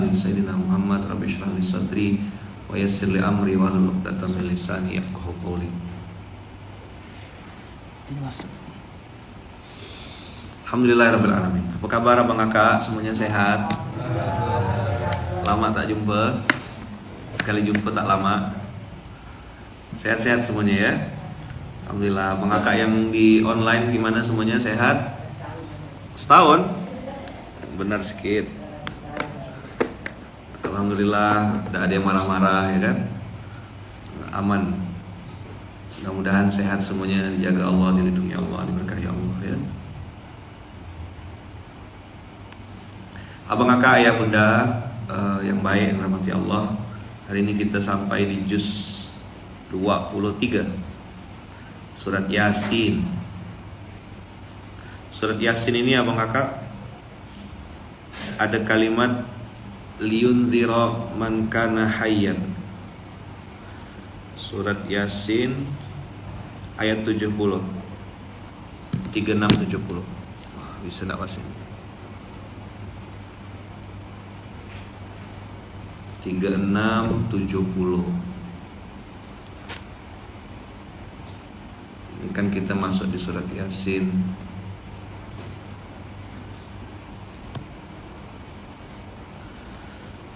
ali sayyidina Muhammad. Rabbi shrah li sadri wa yassir li amri wahlul 'uqdatam min lisani yafqahu qawli. Alhamdulillahirabbil alamin. Apa kabar Abang Kakak? Semuanya sehat? Lama tak jumpa. Sekali jumpa tak lama. Sehat-sehat semuanya ya. Alhamdulillah. Abang Kakak yang di online gimana semuanya sehat? Setahun? Benar sedikit. Alhamdulillah, tidak ada yang marah-marah ya kan? Aman. Mudah-mudahan sehat semuanya, dijaga Allah, dilindungi Allah, diberkahi Allah ya. Abang Kakak, ayah bunda yang baik, yang rahmati Allah. Hari ini kita sampai di juz 23 Surat Yasin. Surat Yasin ini Abang Kakak ada kalimat liyunzira man kana hayyan. Surat Yasin ayat 70 36-70. Wah, bisa enggak Mas? 36-70. Ini kan kita masuk di surat Yasin.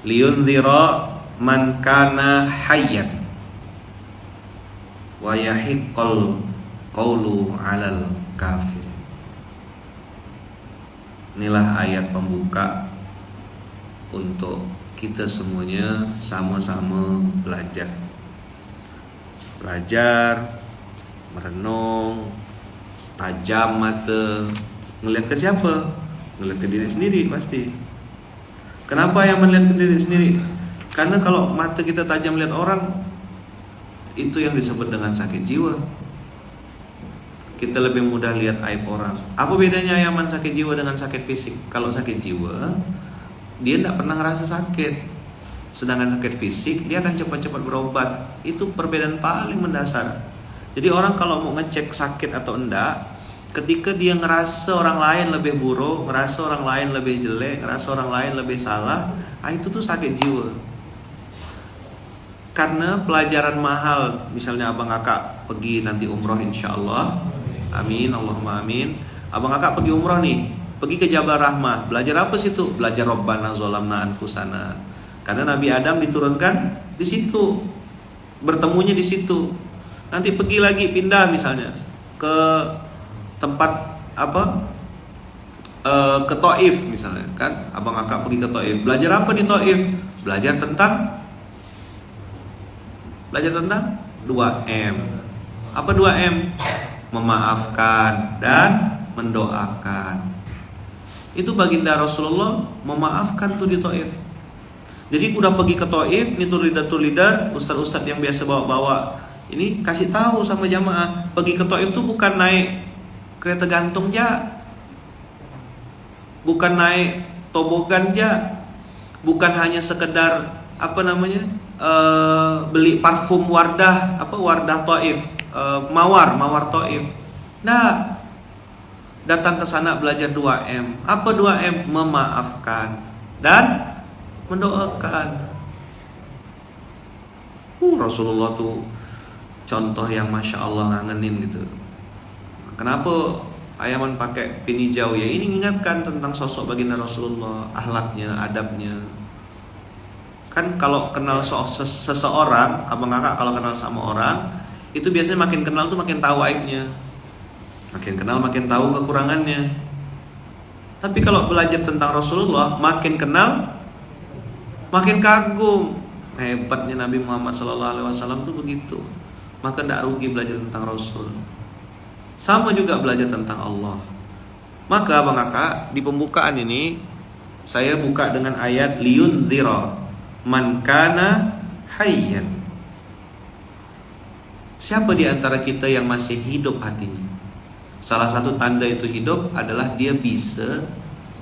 Liyunzira man kana hayyan wa yahiqqal qawlu 'alal kafir. Inilah ayat pembuka untuk kita semuanya sama-sama belajar, merenung, tajam mata, ngelihat ke siapa? Ngelihat ke diri sendiri pasti. Kenapa yang melihat ke diri sendiri? Karena kalau mata kita tajam melihat orang, itu yang disebut dengan sakit jiwa. Kita lebih mudah lihat aib orang. Apa bedanya Yaman sakit jiwa dengan sakit fisik? Kalau sakit jiwa, dia tidak pernah ngerasa sakit. Sedangkan sakit fisik, dia akan cepat-cepat berobat. Itu perbedaan paling mendasar. Jadi orang kalau mau ngecek sakit atau enggak, ketika dia ngerasa orang lain lebih buruk, ngerasa orang lain lebih jelek, ngerasa orang lain lebih salah, itu tuh sakit jiwa. Karena pelajaran mahal, misalnya Abang Kakak pergi nanti umroh insyaallah, amin, Allahumma amin. Abang Kakak pergi umroh nih, pergi ke Jabal Rahmah, belajar apa situ? Belajar Rabbana zolamna anfusana. Karena Nabi Adam diturunkan di situ, bertemunya di situ. Nanti pergi lagi pindah misalnya ke tempat ke Taif misalnya kan, Abang Kakak pergi ke Taif, belajar apa di Taif? Belajar tentang 2M. Apa 2M? Memaafkan dan mendoakan. Itu baginda Rasulullah memaafkan tuh di Taif. Jadi udah pergi ke Taif, nih tuh leader, ustaz-ustaz yang biasa bawa-bawa ini kasih tahu sama jamaah, pergi ke Taif tuh bukan naik kereta gantung ja, bukan naik tobogan ja, bukan hanya sekedar beli parfum Wardah, Wardah Taif, mawar Taif. Nah, datang ke sana belajar 2M. Apa 2M? Memaafkan dan mendoakan. Rasulullah tuh contoh yang masya Allah ngangenin gitu. Kenapa Ayaman pakai pin hijau? Ya ini mengingatkan tentang sosok baginda Rasulullah, akhlaknya, adabnya. Kan kalau kenal seseorang, Abang Kakak kalau kenal sama orang, itu biasanya makin kenal tuh makin tahu aibnya, makin kenal makin tahu kekurangannya. Tapi kalau belajar tentang Rasulullah, makin kenal makin kagum. Hebatnya Nabi Muhammad SAW tuh begitu. Maka tidak rugi belajar tentang Rasul. Sama juga belajar tentang Allah. Maka Abang Kakak di pembukaan ini saya buka dengan ayat liyunzira man kana hayyan. Siapa di antara kita yang masih hidup hatinya? Salah satu tanda itu hidup adalah dia bisa,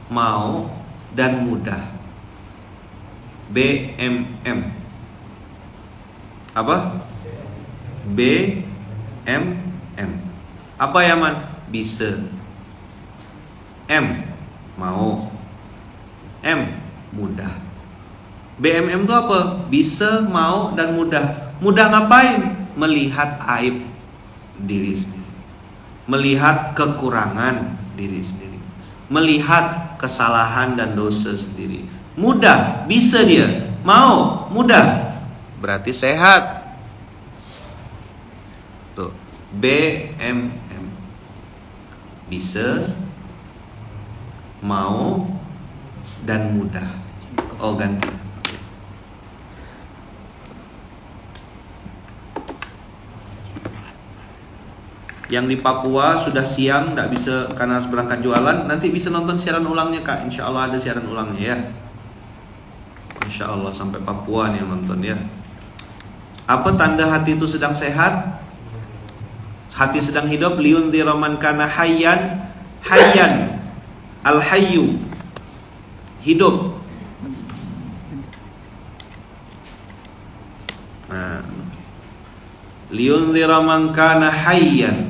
mau, dan mudah. BMM. Apa? BMM. Apa Yaman? Bisa. M, mau. M, mudah. BMM itu apa? Bisa, mau, dan mudah. Mudah ngapain? Melihat aib diri sendiri, melihat kekurangan diri sendiri, melihat kesalahan dan dosa sendiri. Mudah, bisa dia. Mau, mudah, berarti sehat. Tuh, BMM. Bisa, mau, dan mudah. Oh, ganti. Yang di Papua sudah siang, tidak bisa karena harus berangkat jualan. Nanti bisa nonton siaran ulangnya Kak. Insya Allah ada siaran ulangnya ya. Insya Allah sampai Papua nih yang nonton ya. Apa tanda hati itu sedang sehat? Hati sedang hidup. Liyundhira man kana hayyan. Hayyan, al-hayyu, hidup. Nah, liyundhira man kana hayyan.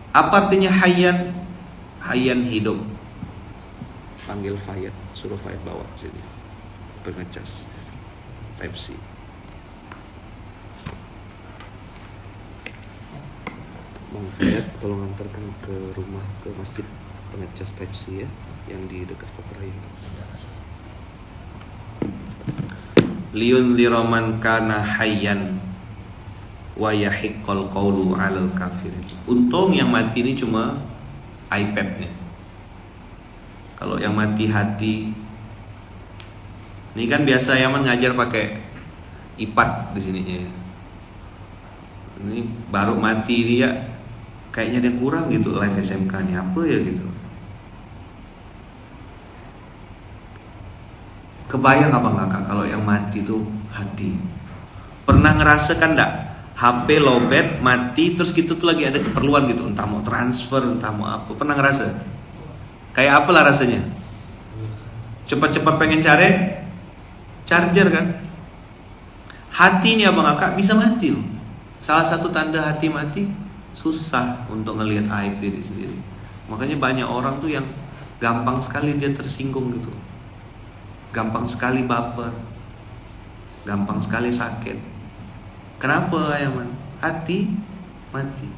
Apa artinya hayyan? Hayyan hidup. Panggil Fayat, suruh Fayat bawa sini pengecas Type C. Bang Fayat, tolong antarkan ke rumah, ke masjid pengecas Type C ya, yang di dekat Paparai. Liyundhira man kana hayyan wa yahiqqal qawlu 'alal kafirin. Untung yang mati ini cuma iPad-nya. Kalau yang mati hati, ini kan biasa Yaman ngajar pakai iPad di sininya. Ini baru mati dia, kayaknya ada yang kurang gitu live SMK nih, apa ya gitu. Kebayang apa enggak Kak kalau yang mati tuh hati? Pernah ngerasakan enggak? HP lowbat, mati, terus gitu tuh lagi ada keperluan gitu, entah mau transfer, entah mau apa. Pernah ngerasa? Kayak apalah rasanya? Cepat-cepat pengen cari charger kan? Hati ini abang kakak bisa mati loh. Salah satu tanda hati mati, susah untuk ngelihat aib diri sendiri. Makanya banyak orang tuh yang gampang sekali dia tersinggung gitu, gampang sekali baper, gampang sekali sakit. Kenapa Yaman? Hati mati.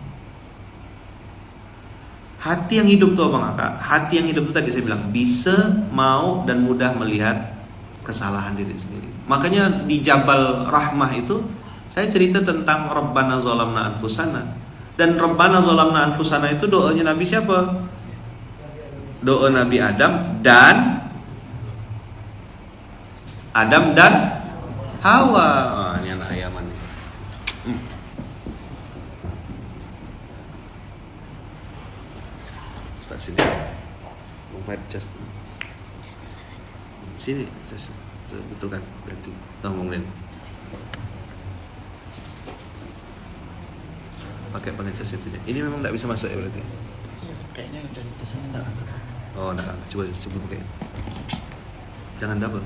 Hati yang hidup tuh abang kakak. Hati yang hidup tuh tadi saya bilang bisa, mau, dan mudah melihat kesalahan diri sendiri. Makanya di Jabal Rahmah itu saya cerita tentang Rabbana zalamna anfusana. Dan Rabbana zalamna anfusana itu doanya Nabi siapa? Doa Nabi Adam dan Hawa. Oh, ini anak Yaman. Tak sini. Move just. Sini, betul kan? Berarti ngomongin. Pakai pengecas itu. Ini memang tidak bisa masuk ya berarti. Iya, kayaknya dari sana enggak. Oh, enggak. Coba pakai. Jangan double.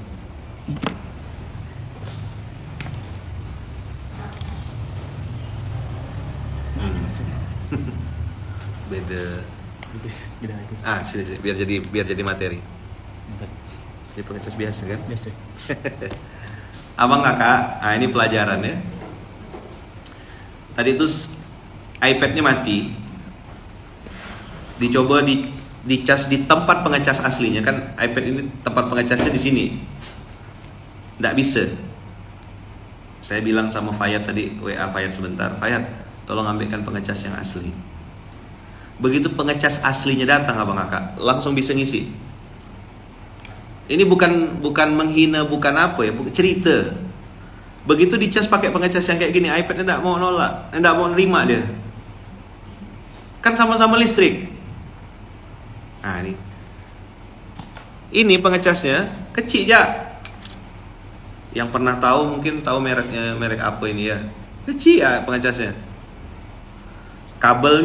Maksudnya beda lagi. Sini biar jadi materi. Ini pengecas biasa kan? Biasa. Abang kakak, ini pelajaran ya. Tadi itu iPad-nya mati, dicoba dicas di tempat pengecas aslinya kan. iPad ini tempat pengecasnya di sini, nggak bisa. Saya bilang sama Fayat tadi, WA Fayat sebentar, Fayat tolong ambilkan pengecas yang asli. Begitu pengecas aslinya datang abang kakak, langsung bisa ngisi. Ini bukan menghina, bukan apa ya, bukan cerita. Begitu dicas pakai pengecas yang kayak gini, iPad-nya enggak mau nolak, enggak mau nerima dia. Kan sama-sama listrik. Nah ini pengecasnya kecil ya. Yang pernah tahu mungkin tahu mereknya, merek apa ini ya. Kecil ya pengecasnya. Kabel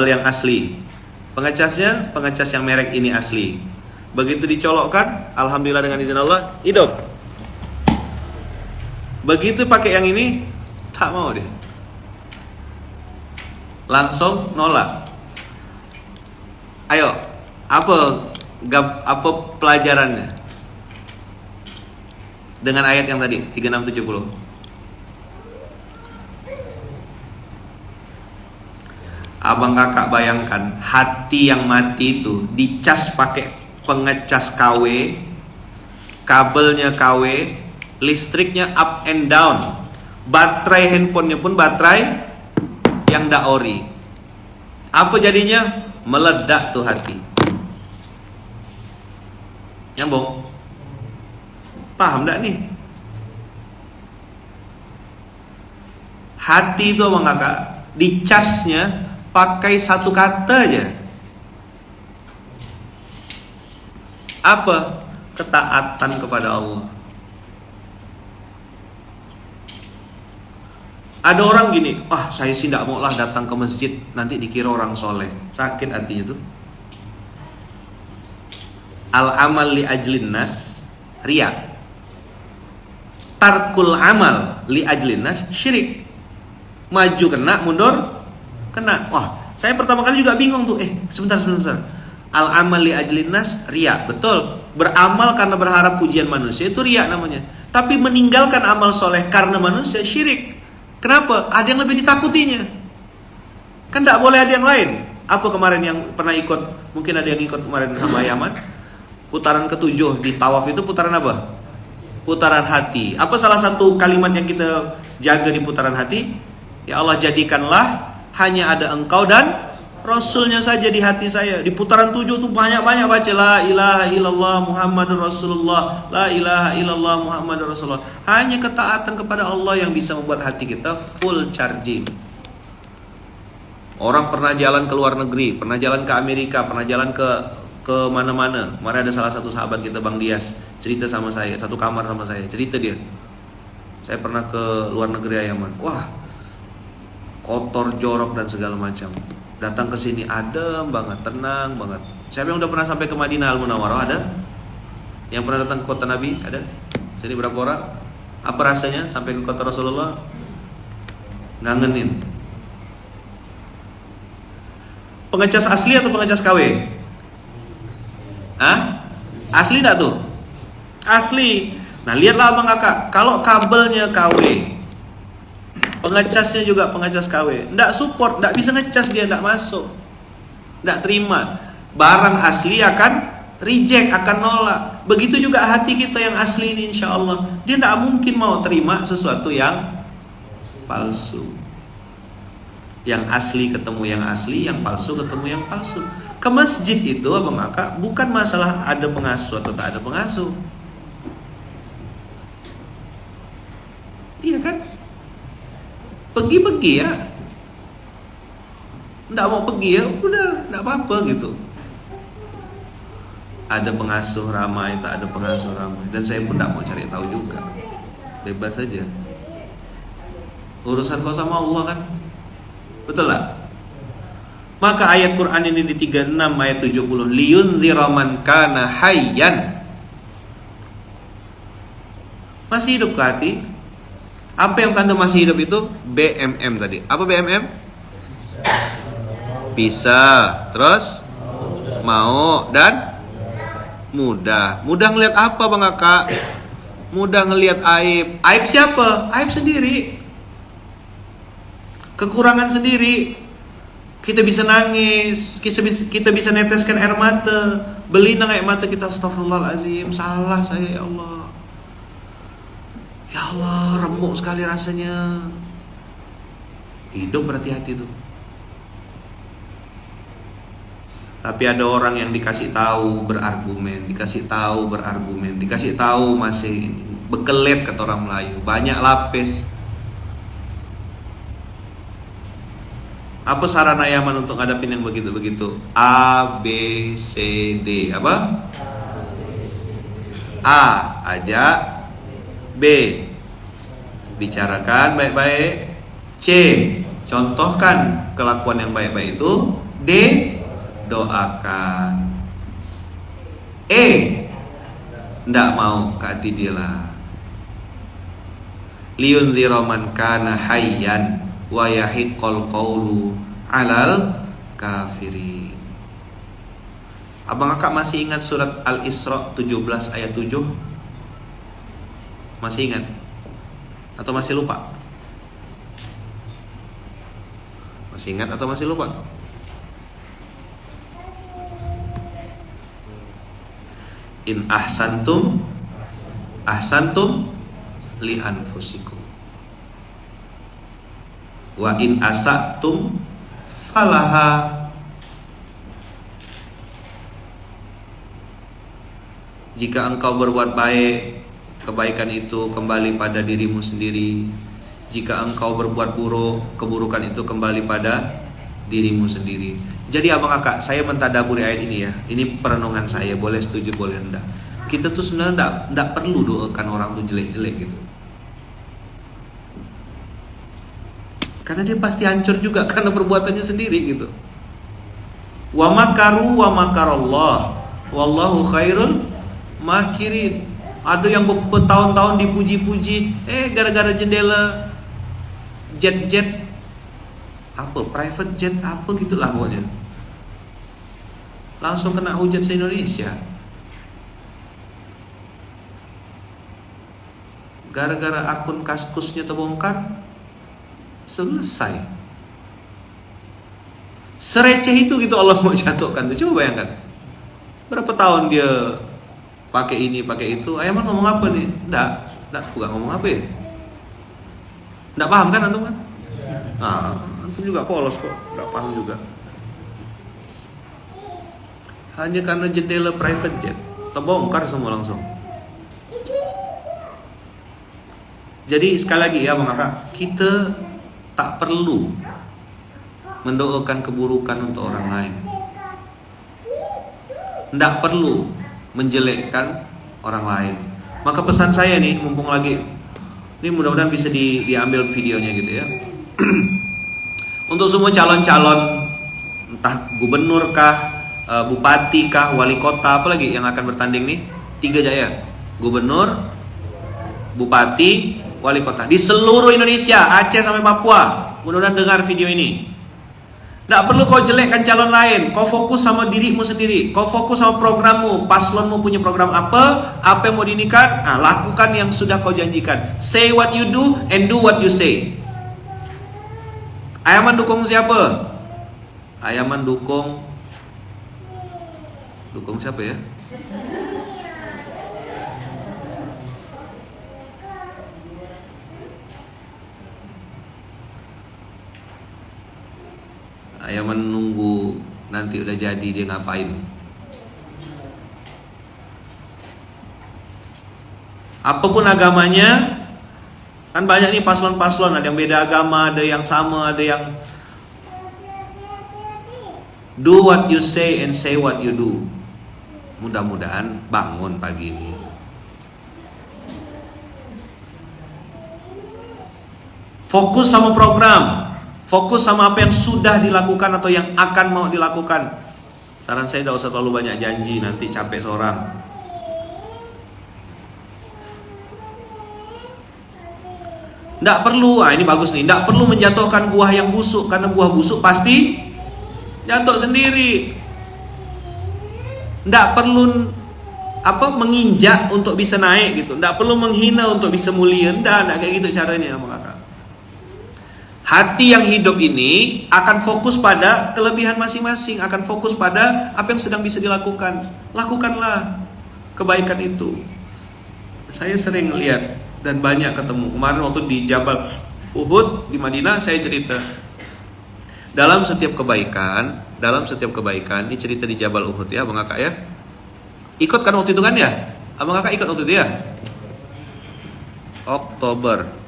yang asli. Pengecasnya pengecas yang merek ini asli. Begitu dicolokkan, alhamdulillah dengan izin Allah, hidup. Begitu pakai yang ini, tak mau dia. Langsung nolak. Ayo, apa apa pelajarannya dengan ayat yang tadi 3670? Abang kakak bayangkan hati yang mati itu dicas pakai pengecas KW, kabelnya KW, listriknya up and down, baterai handphonenya pun baterai yang ndak ori. Apa jadinya? Meledak tuh hati. Nyambung? Paham ndak nih? Hati itu abang kakak dicasnya pakai satu kata aja. Apa? Ketaatan kepada Allah. Ada orang gini, saya sih tidak mau lah datang ke masjid, nanti dikira orang soleh. Sakit hatinya tuh. Al-amal li ajlin nas, riya. Tarkul amal li ajlin nas, syirik. Maju kena, mundur kena. Saya pertama kali juga bingung tuh. Sebentar. Al-amal li ajlin nas, riya. Betul. Beramal karena berharap pujian manusia itu riya namanya. Tapi meninggalkan amal soleh karena manusia, syirik. Kenapa? Ada yang lebih ditakutinya. Kan tidak boleh ada yang lain. Apa kemarin yang pernah ikut? Mungkin ada yang ikut kemarin sama Yaman. Putaran ke-7 di tawaf itu putaran apa? Putaran hati. Apa salah satu kalimat yang kita jaga di putaran hati? Ya Allah, jadikanlah hanya ada Engkau dan Rasulnya saja di hati saya. Di putaran 7 tuh banyak-banyak baca la ilaha illallah Muhammadur Rasulullah, la ilaha illallah Muhammadur Rasulullah. Hanya ketaatan kepada Allah yang bisa membuat hati kita full charging. Orang pernah jalan ke luar negeri, pernah jalan ke Amerika, pernah jalan ke mana-mana. Kemarin ada salah satu sahabat kita, Bang Dias, cerita sama saya, satu kamar sama saya. Cerita dia, saya pernah ke luar negeri Yaman. Wah, kotor, jorok dan segala macam. Datang ke sini adem banget, tenang banget. Siapa yang udah pernah sampai ke Madinah Al-Munawwarah? Ada? Yang pernah datang ke kota Nabi? Ada? Sini berapa orang? Apa rasanya sampai ke kota Rasulullah? Ngangenin. Pengecas asli atau pengecas KW? Asli enggak tuh? Asli. Nah, lihatlah abang kakak, kalau kabelnya KW, pengecasnya juga pengecas KW, ndak support, ndak bisa ngecas, dia ndak masuk, ndak terima. Barang asli akan reject, akan nolak. Begitu juga hati kita yang asli ini, insya Allah dia ndak mungkin mau terima sesuatu yang palsu. Yang asli ketemu yang asli, yang palsu ketemu yang palsu. Ke masjid itu abang kakak bukan masalah ada pengasuh atau tak ada pengasuh. Iya kan? Pergi-pergi ya, nggak mau pergi ya udah, nggak apa-apa gitu. Ada pengasuh ramai, tak ada pengasuh ramai, dan saya pun nggak mau cari tahu juga, bebas saja. Urusan kau sama Allah kan, betul lah. Maka ayat Quran ini di 36 ayat 70, liyunzira man kana hayyan. Masih hidup ke hati. Apa yang tanda masih hidup itu? BMM tadi. Apa BMM? Bisa, terus mau dan mudah. Mudah ngelihat apa bang kakak? Mudah ngelihat aib. Aib siapa? Aib sendiri. Kekurangan sendiri. Kita bisa nangis, kita bisa neteskan air mata, belinang air mata kita, astagfirullahalazim, salah saya ya Allah. Ya Allah, remuk sekali rasanya. Hidup berarti hati itu. Tapi ada orang yang dikasih tahu berargumen, dikasih tahu masih bekelet kata orang Melayu, banyak lapis. Apa saran Yaman untuk ngadapin yang begitu-begitu? A, B, C, D. Apa? A, ajak. B, bicarakan baik-baik. C, contohkan kelakuan yang baik-baik itu. D, doakan. E, ndak mau ke hati dia lah. Liyunzira man kana hayyan wa yahiqqal qawlu 'alal kafirin. Abang kakak masih ingat surat Al-Isra 17 ayat 7? Masih ingat? Atau masih lupa? Masih ingat atau masih lupa? In ahsantum ahsantum li anfusikum wa in asatum falaha. Jika engkau berbuat baik, kebaikan itu kembali pada dirimu sendiri. Jika engkau berbuat buruk, keburukan itu kembali pada dirimu sendiri. Jadi abang kakak, saya mentadaburi ayat ini ya. Ini perenungan saya, boleh setuju boleh enggak. Kita tuh sebenarnya enggak perlu doakan orang tuh jelek-jelek gitu. Karena dia pasti hancur juga karena perbuatannya sendiri gitu. Wa makaru wa makarallah wallahu khairul makirin. Ada yang bertahun-tahun dipuji-puji, gara-gara jendela jet-jet apa, private jet apa gitulah pokoknya, langsung kena hujat se-Indonesia. Gara-gara akun Kaskusnya terbongkar, selesai. Sereceh itu gitu Allah mau jatuhkan tuh. Coba bayangkan, berapa tahun dia pakai ini pakai itu. Ayaman ngomong apa nih? Nggak suka ngomong apa ya? Nggak paham kan antum kan? Nah, antum juga polos kok, nggak paham juga. Hanya karena jendela private jet terbongkar semua langsung. Jadi sekali lagi ya bang kakak, kita tak perlu mendoakan keburukan untuk orang lain. Tidak perlu menjelekkan orang lain. Maka pesan saya nih, mumpung lagi, ini mudah-mudahan bisa diambil videonya gitu ya. Untuk semua calon-calon, entah gubernur kah, bupati kah, wali kota, apa lagi yang akan bertanding nih? 3 aja ya. Gubernur, bupati, wali kota di seluruh Indonesia, Aceh sampai Papua. Mudah-mudahan dengar video ini. Tidak perlu kau jelekkan calon lain. Kau fokus sama dirimu sendiri. Kau fokus sama programmu. Paslonmu punya program apa yang mau diinikan, lakukan yang sudah kau janjikan. Say what you do and do what you say. Ayaman dukung siapa? Ayaman dukung siapa ya? Ayaman nunggu nanti udah jadi dia ngapain. Apapun agamanya, kan banyak nih paslon-paslon, ada yang beda agama, ada yang sama, ada yang do what you say and say what you do. Mudah-mudahan bangun pagi ini. Fokus sama program. Fokus sama apa yang sudah dilakukan atau yang akan mau dilakukan. Saran saya tidak usah terlalu banyak janji, nanti capek seorang. Tidak perlu, ini bagus nih. Tidak perlu menjatuhkan buah yang busuk, karena buah busuk pasti jatuh sendiri. Tidak perlu menginjak untuk bisa naik gitu. Tidak perlu menghina untuk bisa mulia. Tidak kayak gitu caranya, kakak. Hati yang hidup ini akan fokus pada kelebihan masing-masing, akan fokus pada apa yang sedang bisa dilakukan. Lakukanlah kebaikan itu. Saya sering lihat dan banyak ketemu. Kemarin waktu di Jabal Uhud di Madinah, saya cerita. Dalam setiap kebaikan, ini cerita di Jabal Uhud ya, Abang Kakak ya. Ikut kan waktu itu kan ya? Abang Kakak ikut waktu itu ya? Oktober.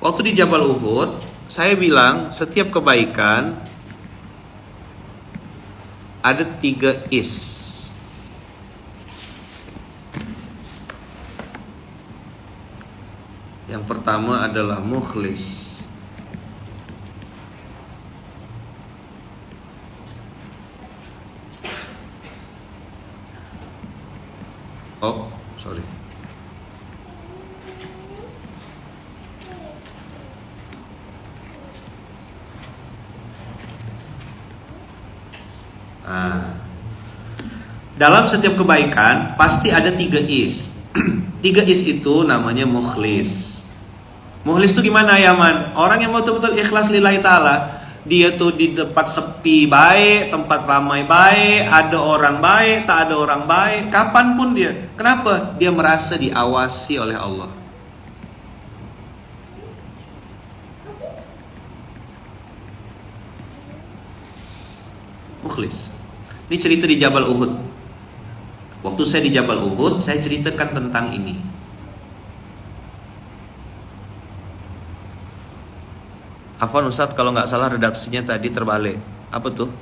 Waktu di Jabal Uhud, saya bilang setiap kebaikan ada 3 is. Yang pertama adalah mukhlis. Oh, sorry. Dalam setiap kebaikan pasti ada 3 is. 3 is itu namanya mukhlis. Mukhlis itu gimana ya man? Orang yang betul-betul ikhlas lillahi ta'ala. Dia tuh di tempat sepi baik, tempat ramai baik, ada orang baik, tak ada orang baik, kapanpun dia. Kenapa? Dia merasa diawasi oleh Allah. Mukhlis. Ini cerita di Jabal Uhud. Waktu saya di Jabal Uhud, saya ceritakan tentang ini. Afwan Ustadz, kalau nggak salah redaksinya tadi terbalik. Apa tuh?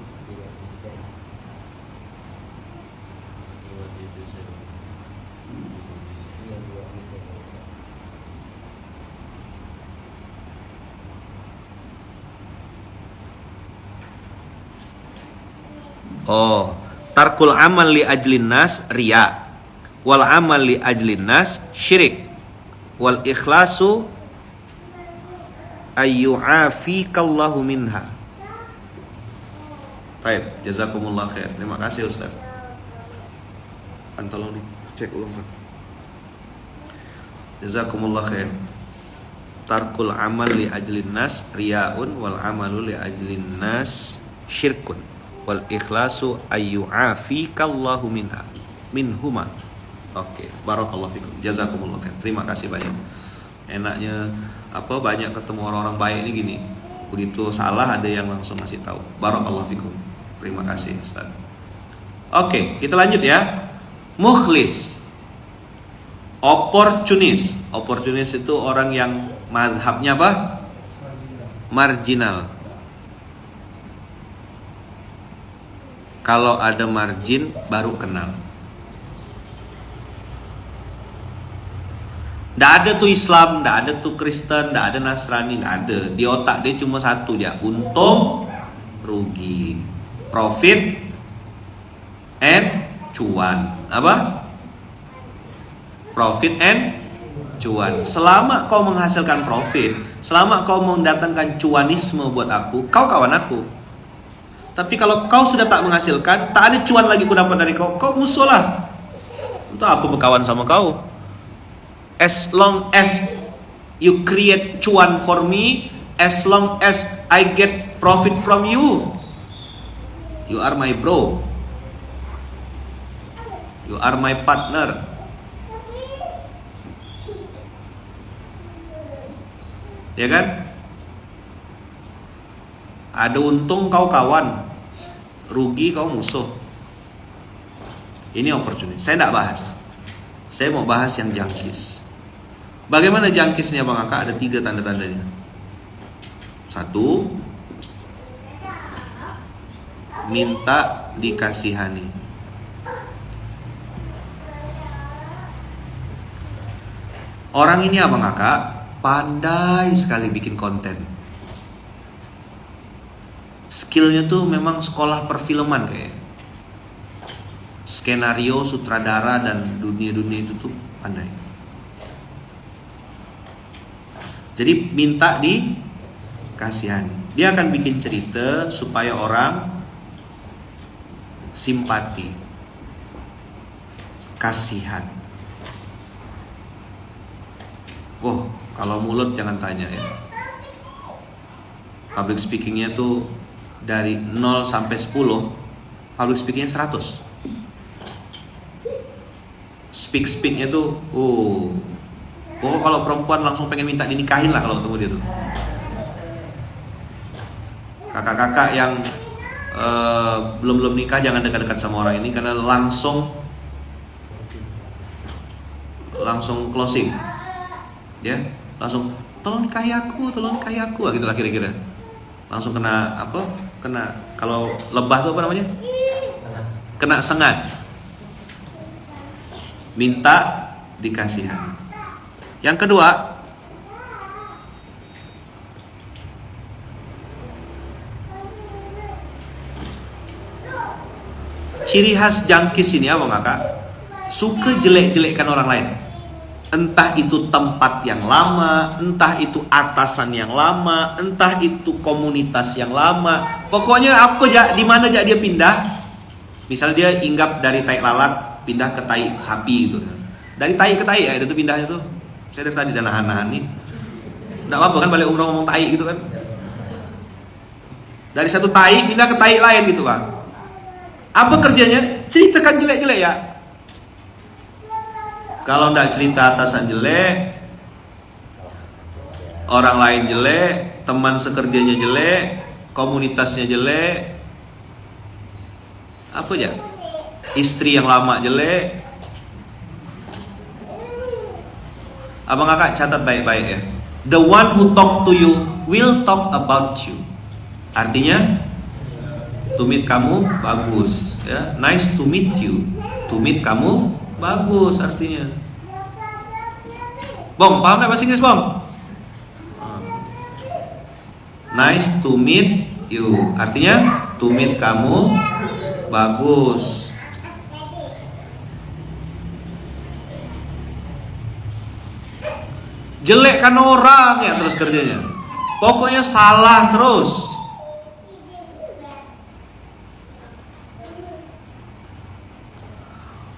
Oh, tarkul amal li ajlin nas riya, wal amal li ajlin nas syirik, wal ikhlasu ayyu'afikallahu minha. Baik, jazakumullah khair. Terima kasih Ustaz. Tolong dicek ulang. Jazakumullah khair. Tarkul amal li ajlin nas riyaun, wal amalu li ajlin nas syirkun, wal ikhlasu ayyu'afikallahu minha minhuma. Oke, barakallahu fikum. Jazakumullah khair. Terima kasih banyak. Enaknya banyak ketemu orang-orang baik ini gini. Begitu salah ada yang langsung ngasih tahu. Barakallahu fikum. Terima kasih Ustaz. Oke, kita lanjut ya. Mukhlis. Oportunis. Oportunis itu orang yang mazhabnya apa? Marginal. Kalau ada margin baru kenal. Nggak ada tuh Islam, nggak ada tuh Kristen, nggak ada Nasrani, nggak ada. Di otak dia cuma satu ya, untung, rugi, profit, and cuan. Apa? Profit and cuan. Selama kau menghasilkan profit, selama kau mendatangkan cuanisme buat aku, kau kawan aku. Tapi kalau kau sudah tak menghasilkan, tak ada cuan lagi ku dapat dari kau, kau musuh lah. Untuk aku berkawan sama kau? As long as you create cuan for me, as long as I get profit from you, you are my bro, you are my partner. Ya kan? Ada untung kau kawan, rugi kau musuh. Ini opportunity. Saya tidak bahas. Saya mau bahas yang jangkis. Bagaimana jangkisnya Bang Aka? Ada 3 tanda-tandanya. 1, minta dikasihani. Orang ini Abang Aka pandai sekali bikin konten. Skillnya tuh memang sekolah perfilman kayak. Skenario, sutradara, dan dunia-dunia itu tuh pandai. Jadi minta dikasihani. Dia akan bikin cerita supaya orang simpati, kasihan. Wah, kalau mulut jangan tanya ya. Public speakingnya tuh dari 0 sampai 10, public speakingnya 100. Speaknya tuh kalau perempuan langsung pengen minta dinikahin lah kalau ketemu dia tuh. Kakak-kakak yang belum nikah jangan dekat-dekat sama orang ini, karena langsung closing. Ya, langsung tolong nikahi aku gitu lah kira-kira. Langsung kena apa? Kena, kalau lebah tuh apa namanya? Kena sengat. Minta dikasihani. Yang kedua, ciri khas jangkis ini apa Kakak? Suka jelek-jelekkan orang lain. Entah itu tempat yang lama, entah itu atasan yang lama, entah itu komunitas yang lama. Pokoknya apa di mana dia pindah, Misal dia hinggap dari tai lalat pindah ke tai sapi gitu. Dari tai ke tai ya itu pindahnya tuh. Saya dari tadi dan nahan-nahan nih. Enggak apa-apa kan balik umroh ngomong tai gitu kan. Dari satu tai pindah ke tai lain gitu, Pak. Apa kerjanya? Ceritakan jelek-jelek ya. Kalau enggak cerita atasan jelek, orang lain jelek, teman sekerjanya jelek, komunitasnya jelek, apa ya? Istri yang lama jelek. Abang kakak catat baik-baik ya. The one who talk to you will talk about you. Artinya, to meet kamu bagus, ya. Nice to meet you. To meet kamu bagus artinya. Bong, paham nggak bahasa Inggris, Bong? Nice to meet you. Artinya, to meet kamu bagus. Jelekkan orang ya terus kerjanya. Pokoknya salah terus.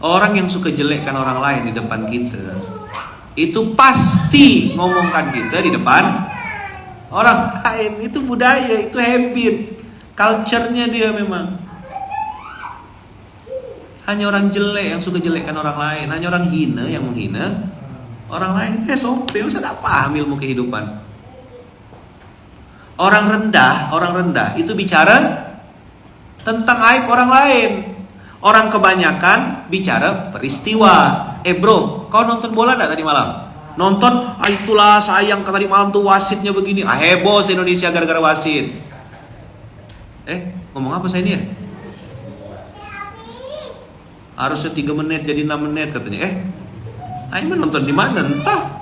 Orang yang suka jelekkan orang lain di depan kita, itu pasti ngomongkan kita di depan orang lain. Itu budaya, itu habit, culture-nya dia memang. Hanya orang jelek yang suka jelekkan orang lain. Hanya orang hina yang menghina orang lain. SOP, masa tak paham ilmu kehidupan. Orang rendah itu bicara tentang aib orang lain. Orang kebanyakan bicara peristiwa. Bro, kau nonton bola enggak tadi malam? Nonton, itulah sayang tadi malam tuh wasitnya begini. Heboh Indonesia gara-gara wasit. Ngomong apa saya ini ya? Harusnya 3 menit jadi 6 menit katanya. Ayo nonton di mana? Entah.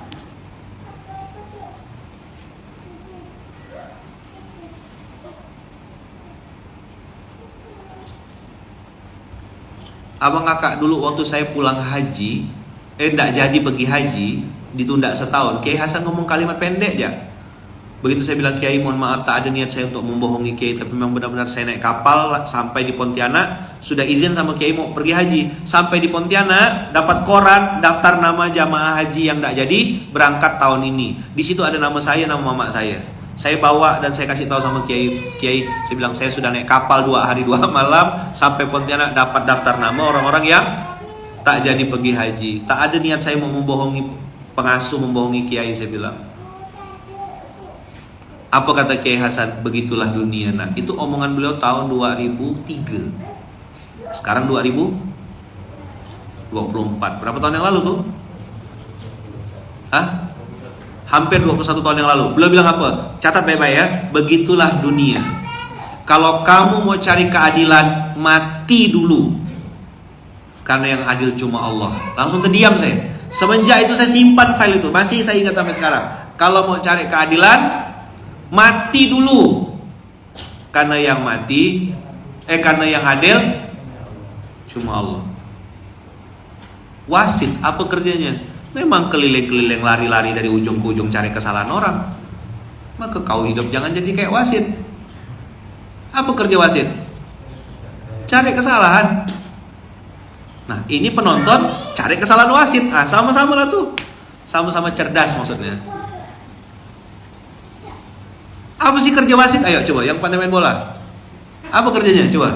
Abang kakak dulu waktu saya pulang haji, enggak jadi pergi haji, ditunda setahun. Kiai Hasan ngomong kalimat pendek ya. Begitu saya bilang, Kiai mohon maaf tak ada niat saya untuk membohongi Kiai, tapi memang benar-benar saya naik kapal sampai di Pontianak, sudah izin sama Kiai mau pergi haji. Sampai di Pontianak dapat koran daftar nama jamaah haji yang enggak jadi berangkat tahun ini. Di situ ada nama saya, nama mama saya. Saya bawa dan saya kasih tahu sama Kiai, saya bilang saya sudah naik kapal 2 hari 2 malam sampai Pontianak dapat daftar nama orang-orang yang tak jadi pergi haji. Tak ada niat saya mau membohongi pengasuh, membohongi Kiai, saya bilang. Apa kata Kiai Hasan? Begitulah dunia. Nah, itu omongan beliau tahun 2003. Sekarang 2024. Berapa tahun yang lalu tuh? Hampir 21 tahun yang lalu. Beliau bilang apa? Catat baik-baik ya. Begitulah dunia. Kalau kamu mau cari keadilan, mati dulu. Karena yang adil cuma Allah. Langsung terdiam saya. Semenjak itu saya simpan file itu. Masih saya ingat sampai sekarang. Kalau mau cari keadilan, mati dulu. Karena yang karena yang adil cuma Allah. Wasit apa kerjanya? Memang keliling-keliling lari-lari dari ujung ke ujung cari kesalahan orang. Maka kau hidup jangan jadi kayak wasit. Apa kerja wasit? Cari kesalahan. Nah, ini penonton cari kesalahan wasit. Sama-sama lah tuh. Sama-sama cerdas maksudnya. Apa sih kerja wasit? Ayo coba yang pandai main bola. Apa kerjanya? Coba.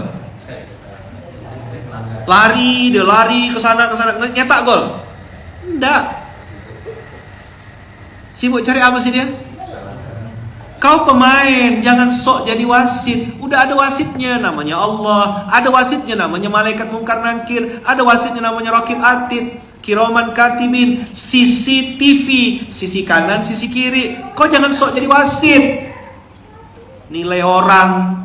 Dia lari ke sana nyetak gol. Enggak. Sibuk cari apa sih dia? Kau pemain, jangan sok jadi wasit. Udah ada wasitnya namanya Allah, ada wasitnya namanya malaikat mungkar nakir, ada wasitnya namanya raqib atid, kiraman katibin, CCTV, sisi kanan, sisi kiri. Kau jangan sok jadi wasit. Nilai orang.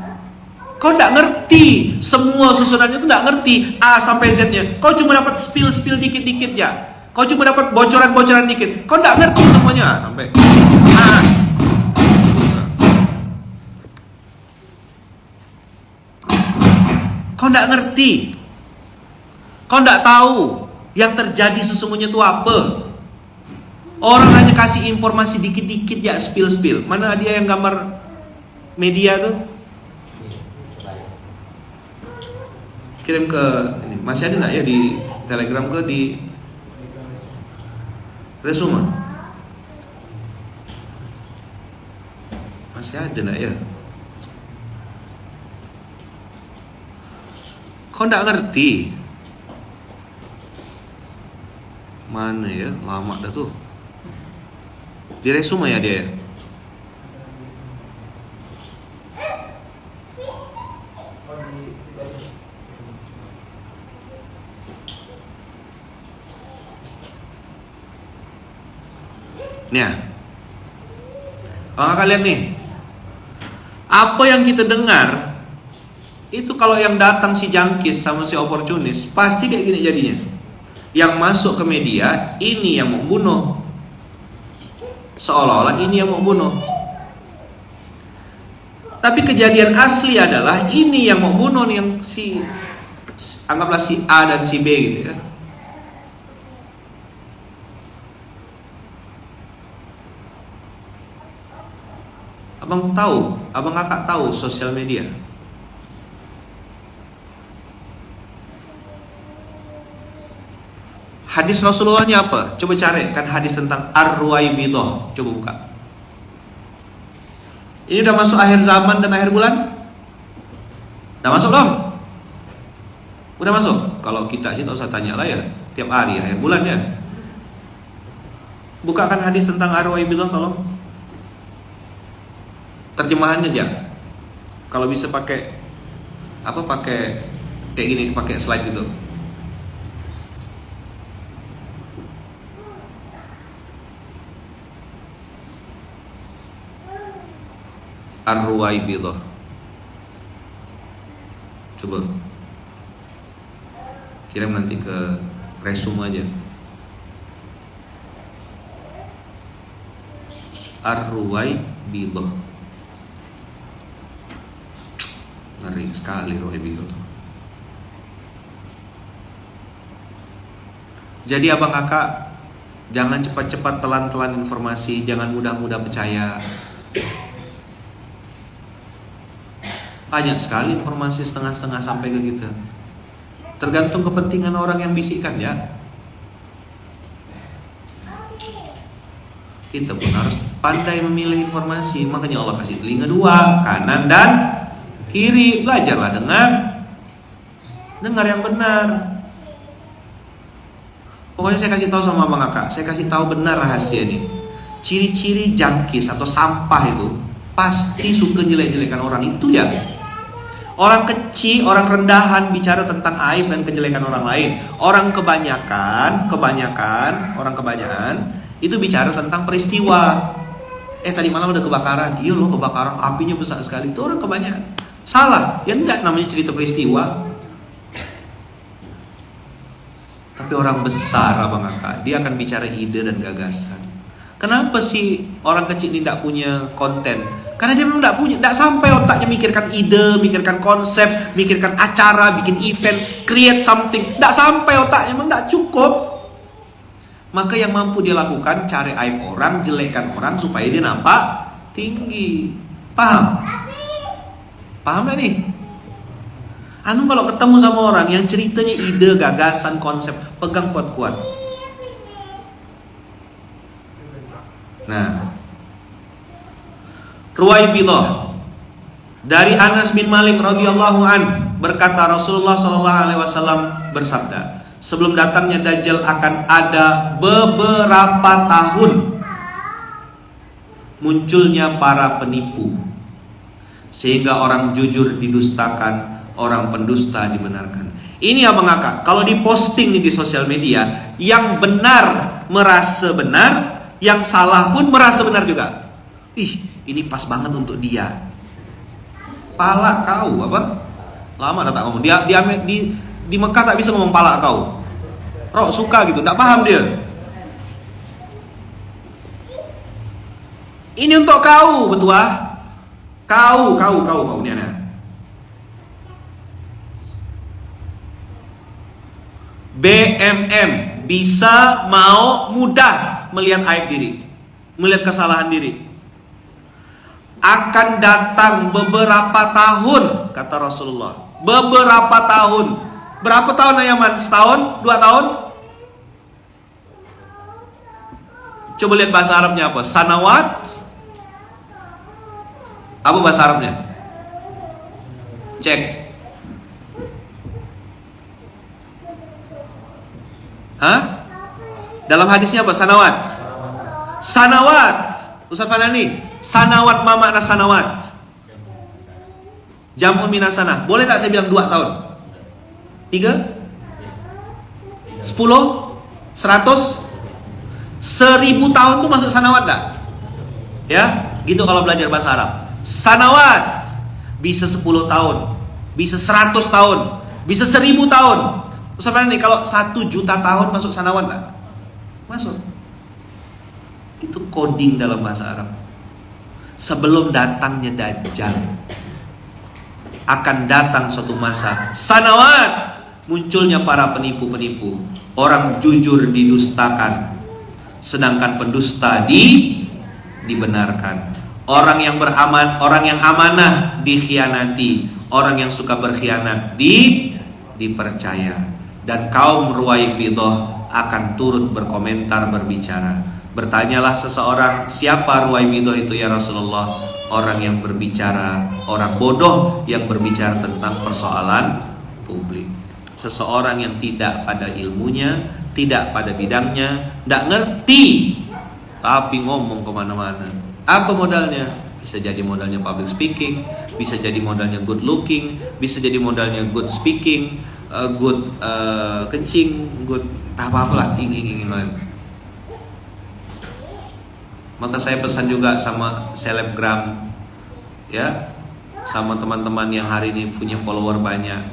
Kau enggak ngerti semua susunannya itu, enggak ngerti A sampai Z-nya. Kau cuma dapat spill dikit-dikit ya. Kau cuma dapat bocoran dikit. Kau enggak ngerti semuanya sampai Kau enggak ngerti. Kau enggak tahu yang terjadi sesungguhnya itu apa. Orang hanya kasih informasi dikit-dikit ya, spill. Mana dia yang gambar media tuh? Kirim ke ini. Masih ada nggak ya di Telegram ke di resume? Masih ada nggak ya? Kau nggak ngerti? Mana ya? Lama dah tuh. Di resume ya dia ya? Nih ya. Kalau kakak lihat nih, apa yang kita dengar itu kalau yang datang si jangkis sama si oportunis pasti kayak gini jadinya. Yang masuk ke media ini yang mau bunuh, seolah-olah ini yang mau bunuh. Tapi kejadian asli adalah ini yang mau bunuh nih, yang si anggaplah si A dan si B gitu ya. Abang tahu, abang kakak tahu sosial media. Hadis Rasulullahnya apa? Coba cari kan hadis tentang Ar-Ruwaibidah. Coba buka. Ini udah masuk akhir zaman dan akhir bulan? Udah masuk dong? Udah masuk? Kalau kita sih tak usah tanya lah ya. Tiap hari akhir bulan ya. Bukakan hadis tentang Ar-Ruwaibidah tolong. Terjemahannya aja. Kalau bisa pakai apa, pakai kayak gini, pakai slide gitu. Ar-Ruwaibidah. Coba kirim nanti ke resume aja. Ar-Ruwaibidah. Ngeri sekali Ruwaibidah. Jadi abang kakak, jangan cepat-cepat telan-telan informasi, jangan mudah-mudah percaya. Banyak sekali informasi setengah-setengah sampai ke kita. Tergantung kepentingan orang yang bisikkan ya. Kita pun harus pandai memilih informasi. Makanya Allah kasih telinga dua, kanan dan kiri. Belajarlah dengar yang benar. Pokoknya saya kasih tahu sama abang kakak, saya kasih tahu benar rahasia nih. Ciri-ciri jangkis atau sampah itu pasti suka jelek-jelekan orang itu ya. Orang kecil, orang rendahan bicara tentang aib dan kejelekan orang lain. Orang kebanyakan itu bicara tentang peristiwa. Tadi malam ada kebakaran. Iya loh, kebakaran, apinya besar sekali. Itu orang kebanyakan. Salah, ya enggak, namanya cerita peristiwa. Tapi orang besar abang kakak, dia akan bicara ide dan gagasan. Kenapa sih orang kecil ini tidak punya konten? Karena dia memang tidak sampai otaknya mikirkan ide, mikirkan konsep, mikirkan acara, bikin event, create something. Tidak sampai otaknya, memang tidak cukup. Maka yang mampu dia lakukan, cari aib orang, jelekkan orang supaya dia nampak tinggi. Paham? Paham gak nih? Anu kalau ketemu sama orang yang ceritanya ide, gagasan, konsep, pegang kuat-kuat. Nah, Ruwaibidah dari Anas bin Malik radhiyallahu an berkata Rasulullah sallallahu alaihi wasallam bersabda, sebelum datangnya Dajjal akan ada beberapa tahun munculnya para penipu, sehingga orang jujur didustakan, orang pendusta dibenarkan. Ini abang kakak, kalau diposting nih di sosial media, yang benar merasa benar, yang salah pun merasa benar juga. Ih, ini pas banget untuk dia. Pala kau apa? Lama dah tak ngomong. Dia di Mekah tak bisa ngomong pala kau. Rok suka gitu, tak paham dia. Ini untuk kau, betul ah? Kau ni anak. BMM, bisa, mau, mudah melihat aib diri, melihat kesalahan diri. Akan datang beberapa tahun, kata Rasulullah, beberapa tahun Berapa tahun Ayaman? Setahun? 2 tahun? Coba lihat bahasa Arabnya apa? Sanawat. Apa bahasa Arabnya? Cek. Hah? Dalam hadisnya apa? Sanawat. Sanawat. Ustaz Fanani, sanawat ma makna sanawat? Jamu minasana. Boleh tak saya bilang 2 tahun? 3? 10? 100? 1000 tahun tuh masuk sanawat tak? Ya, gitu kalau belajar bahasa Arab. Sanawat bisa 10 tahun, bisa 100 tahun, bisa 1000 tahun. Ustaz Fanani, kalau 1 juta tahun masuk sanawat tak? Masuk. Itu coding dalam bahasa Arab. Sebelum datangnya Dajjal, akan datang suatu masa sanawat, munculnya para penipu-penipu. Orang jujur didustakan, sedangkan pendusta dibenarkan. Orang yang orang yang amanah dikhianati, orang yang suka berkhianat dipercaya. Dan kaum Ruwaibidah akan turut berkomentar, berbicara. Bertanyalah seseorang, siapa Ruwaibidah itu ya Rasulullah? Orang yang berbicara, orang bodoh yang berbicara tentang persoalan publik. Seseorang yang tidak pada ilmunya, tidak pada bidangnya, tidak ngerti, tapi ngomong kemana-mana. Apa modalnya? Bisa jadi modalnya public speaking, bisa jadi modalnya good looking, bisa jadi modalnya good speaking, good kencing, good apa-apalah, ingin. Maka saya pesan juga sama selebgram, ya, sama teman-teman yang hari ini punya follower banyak,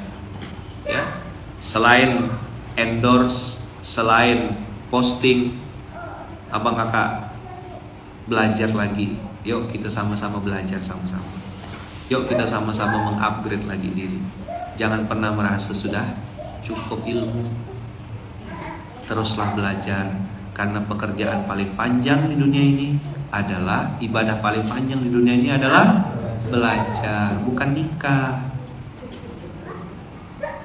ya. Selain endorse, selain posting, abang kakak belajar lagi. Yuk kita sama-sama belajar sama-sama. Yuk kita sama-sama mengupgrade lagi diri. Jangan pernah merasa sudah cukup ilmu. Teruslah belajar. Karena pekerjaan paling panjang di dunia ini adalah, ibadah paling panjang di dunia ini adalah belajar, bukan nikah.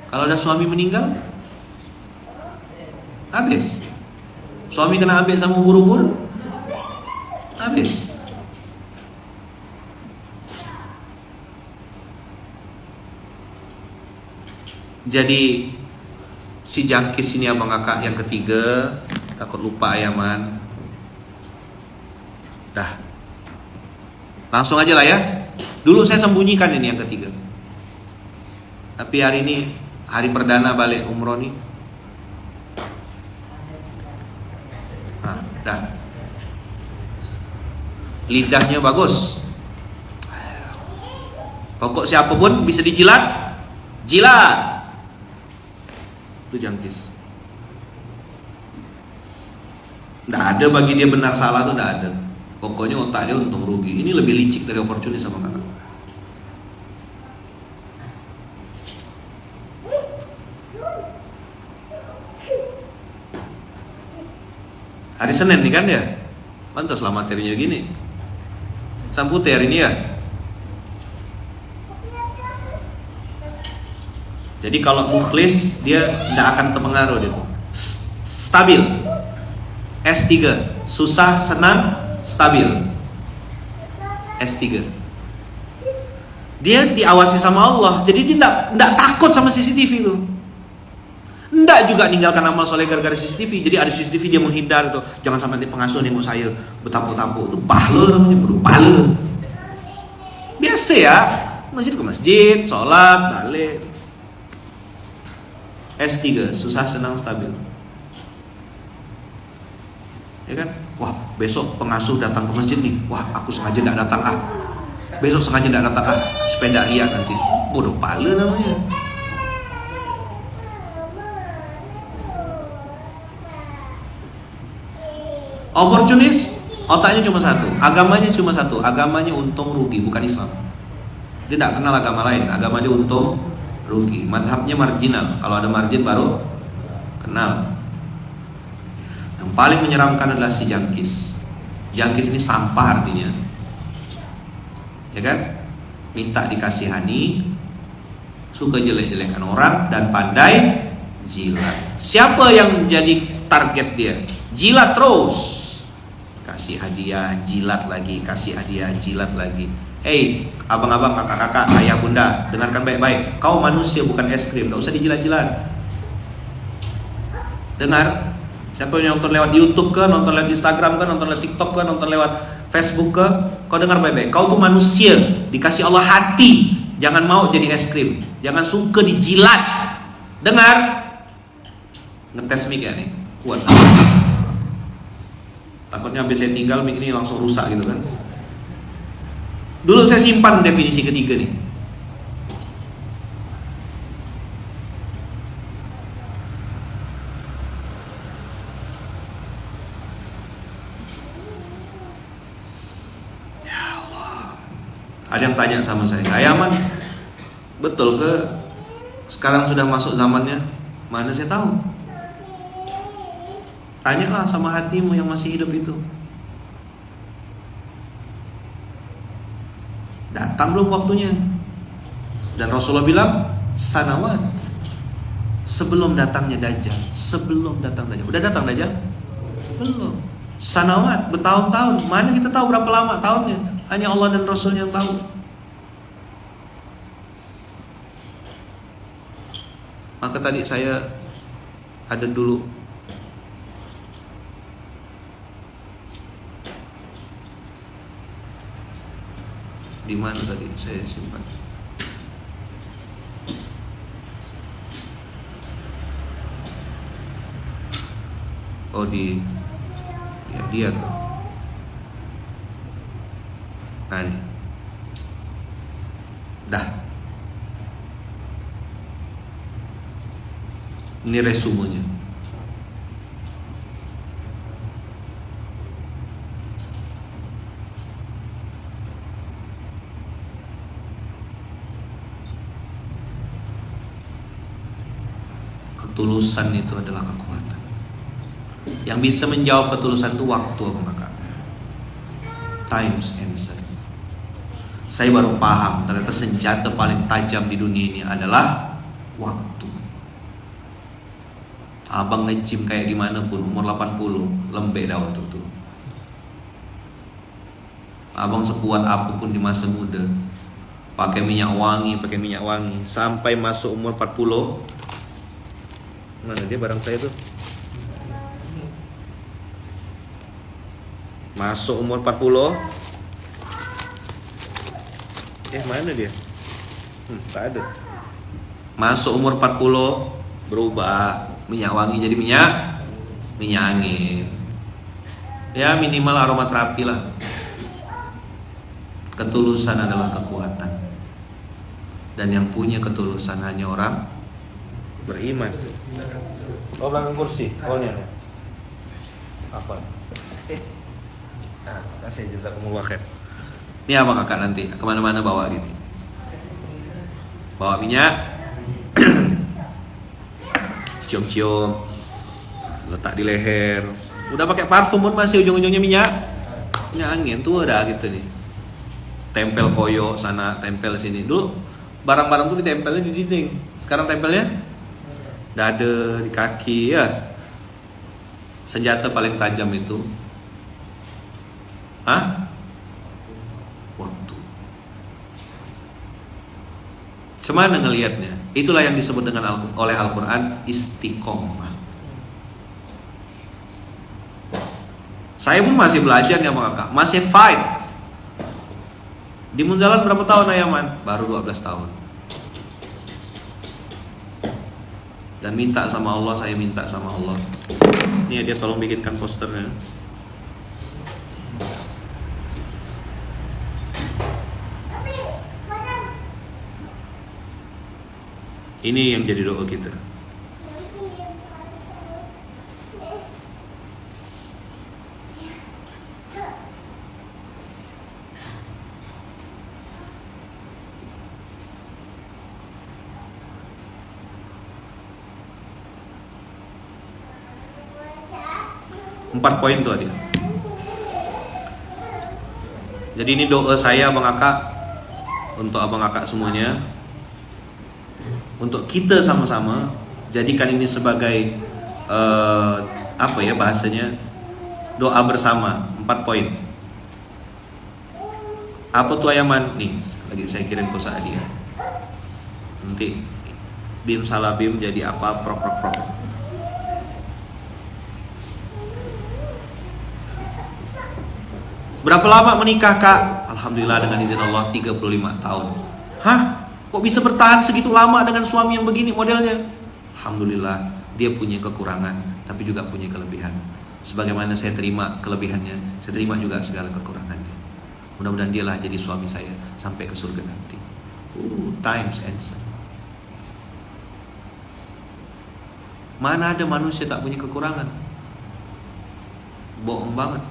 Kalau ada suami meninggal, habis. Suami kena ambil sama buru-buru, habis. Jadi si jangkis ini abang kakak yang ketiga, takut lupa Ayaman. Dah, langsung aja lah ya. Dulu saya sembunyikan ini yang ketiga, tapi hari ini hari perdana balik umroh nih. Nah, dah. Lidahnya bagus. Pokok siapapun bisa dijilat, jilat. Itu jangkis. Nggak ada bagi dia benar salah tuh, nggak ada. Pokoknya otak dia untung rugi. Ini lebih licik dari oportunis sama kakak. Hari Senin nih kan ya, pantaslah materinya gini. Hitam putih hari ini ya. Jadi kalau mukhlis dia tidak akan terpengaruh gitu. Stabil. S3, susah, senang, stabil. S3. Dia diawasi sama Allah, jadi dia tidak takut sama CCTV itu. Tidak juga ninggalkan amal soleh gara-gara CCTV. Jadi ada CCTV dia menghindar itu. Jangan sampai nanti pengasuh nengok saya bertampuk-tampuk. Itu pahala namanya, berpahala. Biasa ya, masjid ke masjid, sholat, balik. S3, susah, senang, stabil. Ya kan? Wah, besok pengasuh datang ke masjid nih. Wah, aku sengaja tidak datang besok sengaja tidak datang supaya tidak riak nanti. Bodoh pala namanya. Oportunis, otaknya cuma satu, agamanya cuma satu, agamanya untung rugi, bukan Islam. Dia tidak kenal agama lain, agama dia untung rugi. Mazhabnya marginal, kalau ada margin baru kenal. Yang paling menyeramkan adalah si jangkis. Jangkis ini sampah artinya, ya kan? Minta dikasihani, suka jelek-jelekan orang, dan pandai jilat. Siapa yang jadi target dia? Jilat terus. Kasih hadiah, jilat lagi. Kasih hadiah, jilat lagi. Hey, abang-abang, kakak-kakak, ayah bunda, dengarkan baik-baik. Kau manusia bukan es krim, tidak usah dijilat-jilat. Dengar. Siapa yang nonton lewat YouTube ke, nonton lewat Instagram ke, nonton lewat TikTok ke, nonton lewat Facebook ke, kau dengar baik-baik. Kau tuh manusia, dikasih Allah hati. Jangan mau jadi es krim. Jangan suka dijilat. Dengar. Ngetes mic ya nih, kuat. Takutnya habis saya tinggal mic ini langsung rusak gitu kan. Dulu saya simpan definisi ketiga nih. Ya Allah. Ada yang tanya sama saya, Ayaman, betul ke sekarang sudah masuk zamannya? Mana saya tahu. Tanyalah sama hatimu yang masih hidup itu. Datang belum waktunya? Dan Rasulullah bilang sanawat, sebelum datangnya Dajjal. Sebelum datang Dajjal. Udah datang Dajjal? Belum. Sanawat, bertahun-tahun. Mana kita tahu berapa lama tahunnya? Hanya Allah dan Rasul yang tahu. Maka tadi saya ada dulu di mana tadi saya simpan. Oh di ya dia tuh. Nah ini. Dah. Ini resumenya. Ketulusan itu adalah kekuatan. Yang bisa menjawab ketulusan itu waktu, maka times answer. Saya baru paham ternyata senjata paling tajam di dunia ini adalah waktu. Abang nge-gym kayak gimana pun umur 80 lembek dah waktu itu. Abang sekuat apapun di masa muda, pakai minyak wangi sampai masuk umur 40. Mana dia barang saya tuh? Masuk umur 40. Mana dia? Tak ada. Masuk umur 40 berubah minyak wangi jadi minyak angin. Ya minimal aromaterapi lah. Ketulusan adalah kekuatan. Dan yang punya ketulusan hanya orang beriman. Oh belakang kursi. Oh ini ada. Apa? Kasih jazakumullah khair. Ini apa kakak nanti kemana-mana bawa gini. Bawa minyak. Cium-cium. Letak di leher. Udah pakai parfum pun masih ujung-ujungnya minyak angin tuh udah gitu nih. Tempel koyo sana, tempel sini. Dulu barang-barang tuh ditempelnya di dinding. Sekarang tempelnya dada, di kaki ya. Senjata paling tajam itu waktu. Cemana ngelihatnya? Itulah yang disebut dengan oleh Al-Quran istiqomah. Saya pun masih belajar nih sama kakak, masih fight. Di Munzalan berapa tahun Ayaman? Baru 12 tahun. Dan minta sama Allah, saya minta sama Allah. Ini dia tolong bikinkan posternya. Ini yang jadi doa kita. Empat poin tuh dia. Jadi ini doa saya abang kakak untuk abang kakak semuanya. untuk kita sama-sama jadikan ini sebagai apa ya bahasanya, doa bersama 4 poin. Apa tuh Ayaman? Nih, lagi saya kirim ke Saadia. Nanti Bim salah Bim jadi apa? Prok. Berapa lama menikah, Kak? Alhamdulillah dengan izin Allah 35 tahun. Hah? Kok bisa bertahan segitu lama dengan suami yang begini modelnya? Alhamdulillah, dia punya kekurangan tapi juga punya kelebihan. Sebagaimana saya terima kelebihannya, saya terima juga segala kekurangannya. Mudah-mudahan dialah jadi suami saya sampai ke surga nanti. Times answer. Mana ada manusia tak punya kekurangan? Bohong banget.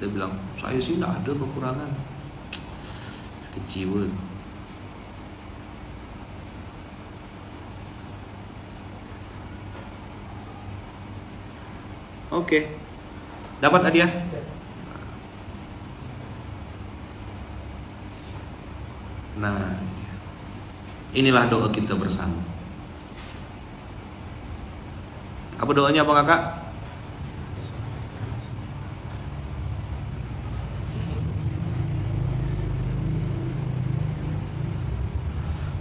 Dia bilang, saya sih tidak ada kekurangan. Kecewa. Oke. Dapat hadiah? Nah, inilah doa kita bersama. Apa doanya Bang Kakak?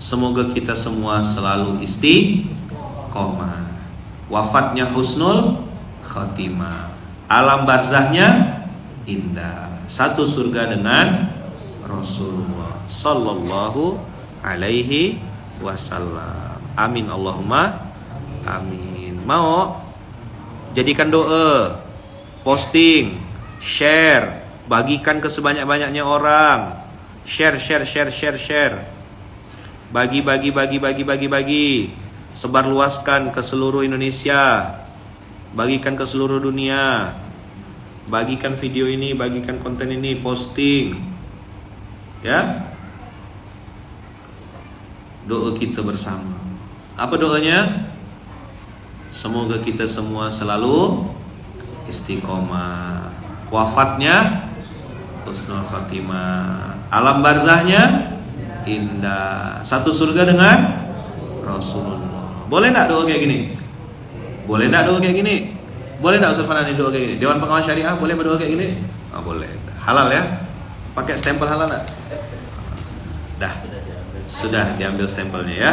Semoga kita semua selalu istiqomah, wafatnya husnul khatimah, alam barzahnya indah, satu surga dengan Rasulullah sallallahu alaihi wasallam. Amin Allahumma amin. Mau jadikan doa, posting, share, bagikan ke sebanyak-banyaknya orang. Share. Bagi. Sebarluaskan ke seluruh Indonesia. Bagikan ke seluruh dunia. Bagikan video ini, bagikan konten ini, posting. Ya. Doa kita bersama. Apa doanya? Semoga kita semua selalu istiqomah, wafatnya husnul khatimah, alam barzahnya indah, satu surga dengan Rasulullah. Boleh enggak doa kayak gini? Boleh enggak doa kayak gini? Boleh enggak Ustaz Fanani doa kayak gini? Dewan Pengawas Syariah boleh berdoa kayak gini? Boleh. Halal ya? Pakai stempel halal enggak? Dah. Sudah diambil stempelnya ya.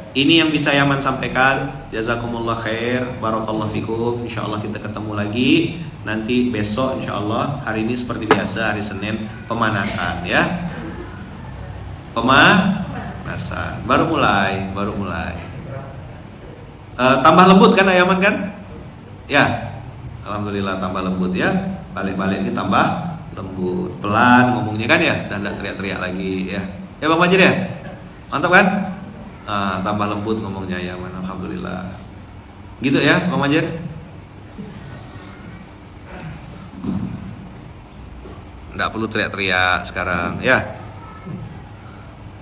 Ini yang bisa Yaman sampaikan. Jazakumullah khair, barakallahu fikum. Insyaallah kita ketemu lagi nanti besok insyaallah. Hari ini seperti biasa hari Senin pemanasan ya. Pemanasan. Baru mulai. Tambah lembut kan Yaman kan? Ya. Alhamdulillah tambah lembut ya. Balik-balik ini tambah lembut. Pelan ngomongnya kan ya, dan enggak teriak-teriak lagi ya. Ya Bang Majid ya? Mantap kan? Tambah lembut ngomongnya ya, alhamdulillah. Gitu ya, Bang Majid? Nggak perlu teriak-teriak sekarang, ya.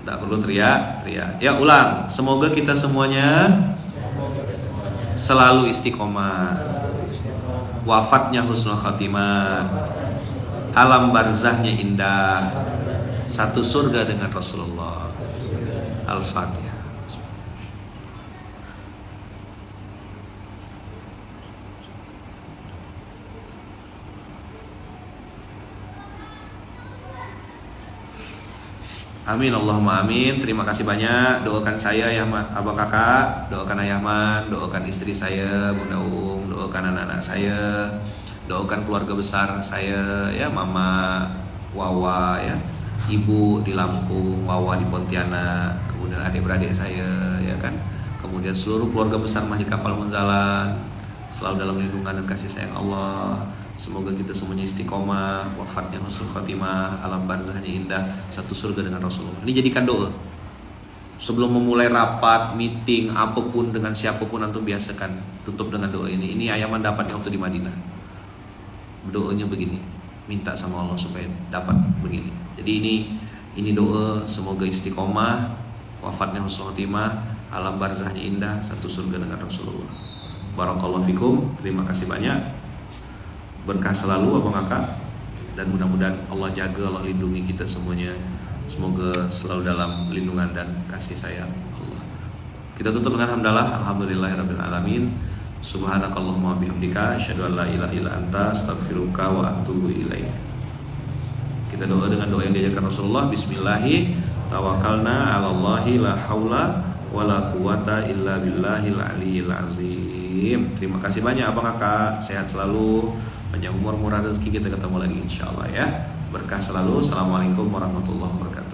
Nggak perlu teriak-teriak. Ya, ulang. Semoga kita semuanya selalu istiqomah. Wafatnya husnul khatimah. Alam barzahnya indah. Satu surga dengan Rasulullah. Al-Fatihah. Amin Allahumma amin. Terima kasih banyak. Doakan saya ya Abang Kakak, doakan Ayahman, doakan istri saya Bunda doakan anak-anak saya, doakan keluarga besar saya ya, Mama Wawa ya, Ibu di Lampung, Wawa di Pontianak, kemudian adik-beradik saya ya kan, kemudian seluruh keluarga besar Masjid Kapal Munzalan selalu dalam lindungan dan kasih sayang Allah. Semoga kita semuanya istiqomah, wafatnya husnul khatimah, alam barzahnya indah, satu surga dengan Rasulullah. Ini jadikan doa. Sebelum memulai rapat, meeting, apapun dengan siapapun antum biasakan tutup dengan doa ini. Ini Ayaman dapatnya waktu di Madinah. Doanya begini, minta sama Allah supaya dapat begini. Jadi ini doa, semoga istiqomah, wafatnya husnul khatimah, alam barzahnya indah, satu surga dengan Rasulullah. Barakallahu fikum. Terima kasih banyak. Berkah selalu Abang Kakak, dan mudah-mudahan Allah jaga, Allah lindungi kita semuanya. Semoga selalu dalam lindungan dan kasih sayang Allah. Kita tutup dengan hamdalah, alhamdulillahirabbil alamin. Subhanakallahumma bihamdika asyhadu an la ilaha illa anta astaghfiruka wa atubu ilaik. Kita doa dengan doa yang diajarkan Rasulullah. Bismillahi tawakkalna 'alallahi la haula wala quwata illa billahil aliyil azim. Terima kasih banyak Abang Kakak, sehat selalu, panjang umur, murah rezeki. Kita ketemu lagi insyaallah ya. Berkah selalu. Assalamualaikum warahmatullahi wabarakatuh.